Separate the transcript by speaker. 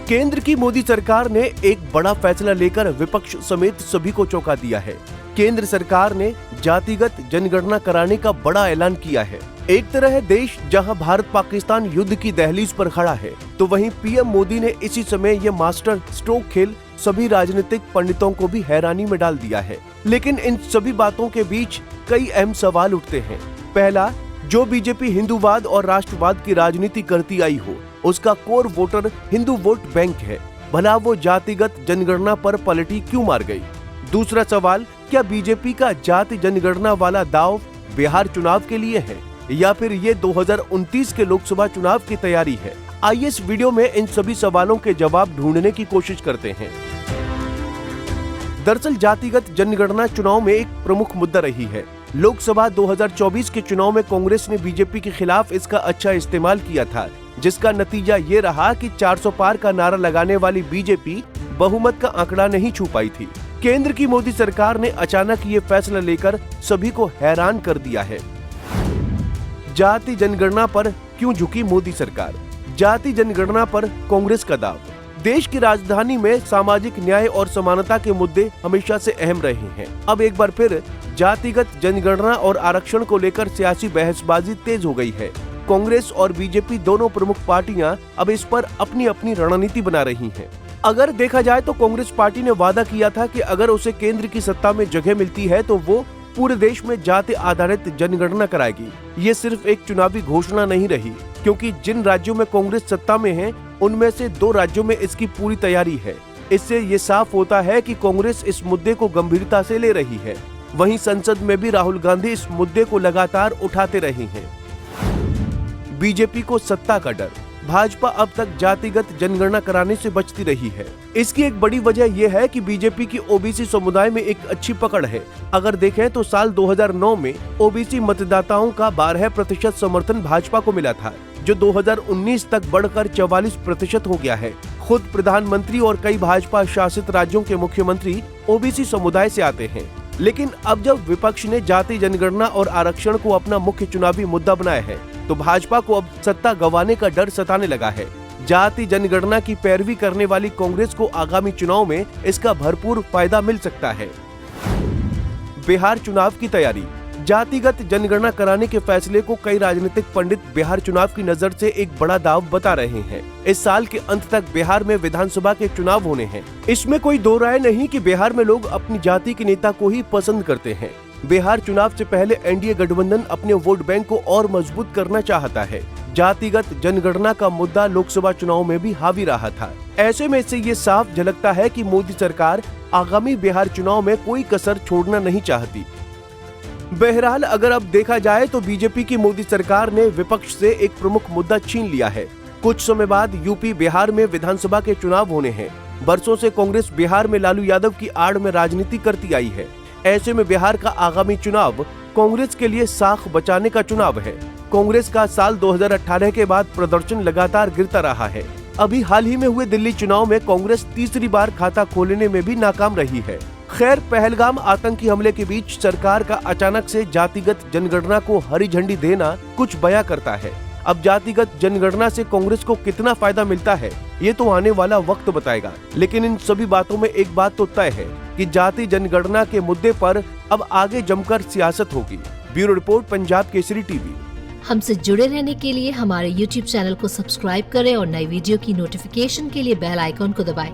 Speaker 1: केंद्र की मोदी सरकार ने एक बड़ा फैसला लेकर विपक्ष समेत सभी को चौंका दिया है। केंद्र सरकार ने जातिगत जनगणना कराने का बड़ा ऐलान किया है। एक तरह है देश जहां भारत पाकिस्तान युद्ध की दहलीज पर खड़ा है, तो वहीं पीएम मोदी ने इसी समय ये मास्टर स्ट्रोक खेल सभी राजनीतिक पंडितों को भी हैरानी में डाल दिया है। लेकिन इन सभी बातों के बीच कई अहम सवाल उठते हैं। पहला, जो बीजेपी हिंदूवाद और राष्ट्रवाद की राजनीति करती आई हो, उसका core voter Hindu vote bank है, भला वो जातिगत जनगणना पर पलटी क्यों मार गई। दूसरा सवाल, क्या बीजेपी का जाति जनगणना वाला दांव बिहार चुनाव के लिए है या फिर ये 2029 के लोकसभा चुनाव की तैयारी है। आइए इस वीडियो में इन सभी सवालों के जवाब ढूंढने की कोशिश करते हैं। दरअसल जातिगत जनगणना चुनाव में एक प्रमुख मुद्दा रही है। लोकसभा 2024 के चुनाव में कांग्रेस ने बीजेपी के खिलाफ इसका अच्छा इस्तेमाल किया था, जिसका नतीजा ये रहा कि 400 पार का नारा लगाने वाली बीजेपी बहुमत का आंकड़ा नहीं छू पाई थी। केंद्र की मोदी सरकार ने अचानक ये फैसला लेकर सभी को हैरान कर दिया है। जाति जनगणना पर क्यों झुकी मोदी सरकार? जाति जनगणना पर कांग्रेस का दाव। देश की राजधानी में सामाजिक न्याय और समानता के मुद्दे हमेशा से अहम रहे हैं। अब एक बार फिर जातिगत जनगणना और आरक्षण को लेकर सियासी बहसबाजी तेज हो गई है। कांग्रेस और बीजेपी दोनों प्रमुख पार्टियां अब इस पर अपनी अपनी रणनीति बना रही हैं। अगर देखा जाए तो कांग्रेस पार्टी ने वादा किया था कि अगर उसे केंद्र की सत्ता में जगह मिलती है तो वो पूरे देश में जाति आधारित जनगणना कराएगी। ये सिर्फ एक चुनावी घोषणा नहीं रही, क्योंकि जिन राज्यों में कांग्रेस सत्ता में है उनमें से 2 राज्यों में इसकी पूरी तैयारी है। इससे ये साफ होता है कि कांग्रेस इस मुद्दे को गंभीरता से ले रही है। वहीं संसद में भी राहुल गांधी इस मुद्दे को लगातार उठाते रहे हैं। बीजेपी को सत्ता का डर। भाजपा अब तक जातिगत जनगणना कराने से बचती रही है। इसकी एक बड़ी वजह यह है कि बीजेपी की ओबीसी समुदाय में एक अच्छी पकड़ है। अगर देखें तो साल 2009 में ओबीसी मतदाताओं का 12% समर्थन भाजपा को मिला था, जो 2019 तक बढ़कर 44% हो गया है। खुद प्रधानमंत्री और कई भाजपा शासित राज्यों के मुख्यमंत्री ओबीसी समुदाय से आते हैं। लेकिन अब जब विपक्ष ने जाति जनगणना और आरक्षण को अपना मुख्य चुनावी मुद्दा बनाया है, तो भाजपा को अब सत्ता गंवाने का डर सताने लगा है। जाति जनगणना की पैरवी करने वाली कांग्रेस को आगामी चुनाव में इसका भरपूर फायदा मिल सकता है। बिहार चुनाव की तैयारी। जातिगत जनगणना कराने के फैसले को कई राजनीतिक पंडित बिहार चुनाव की नजर से एक बड़ा दाव बता रहे हैं। इस साल के अंत तक बिहार में विधानसभा के चुनाव होने हैं। इसमें कोई दो राय नहीं कि बिहार में लोग अपनी जाति के नेता को ही पसंद करते हैं। बिहार चुनाव से पहले एनडीए गठबंधन अपने वोट बैंक को और मजबूत करना चाहता है। जातिगत जनगणना का मुद्दा लोकसभा चुनाव में भी हावी रहा था। ऐसे में से ये साफ झलकता है कि मोदी सरकार आगामी बिहार चुनाव में कोई कसर छोड़ना नहीं चाहती। बहरहाल अगर अब देखा जाए तो बीजेपी की मोदी सरकार ने विपक्ष से एक प्रमुख मुद्दा छीन लिया है। कुछ समय बाद यूपी बिहार में विधानसभा के चुनाव होने हैं। बरसों से कांग्रेस बिहार में लालू यादव की आड़ में राजनीति करती आई है। ऐसे में बिहार का आगामी चुनाव कांग्रेस के लिए साख बचाने का चुनाव है। कांग्रेस का साल 2018 के बाद प्रदर्शन लगातार गिरता रहा है। अभी हाल ही में हुए दिल्ली चुनाव में कांग्रेस तीसरी बार खाता खोलने में भी नाकाम रही है। खैर, पहलगाम आतंकी हमले के बीच सरकार का अचानक से जातिगत जनगणना को हरी झंडी देना कुछ बयां करता है। अब जातिगत जनगणना से कांग्रेस को कितना फायदा मिलता है, ये तो आने वाला वक्त बताएगा। लेकिन इन सभी बातों में एक बात तो तय है कि जाति जनगणना के मुद्दे पर अब आगे जमकर सियासत होगी। Bureau report, Punjab Kesari TV.
Speaker 2: हमसे जुड़े रहने के लिए हमारे YouTube चैनल को सब्सक्राइब करें और नई वीडियो की नोटिफिकेशन के लिए बेल आइकॉन को दबाएं।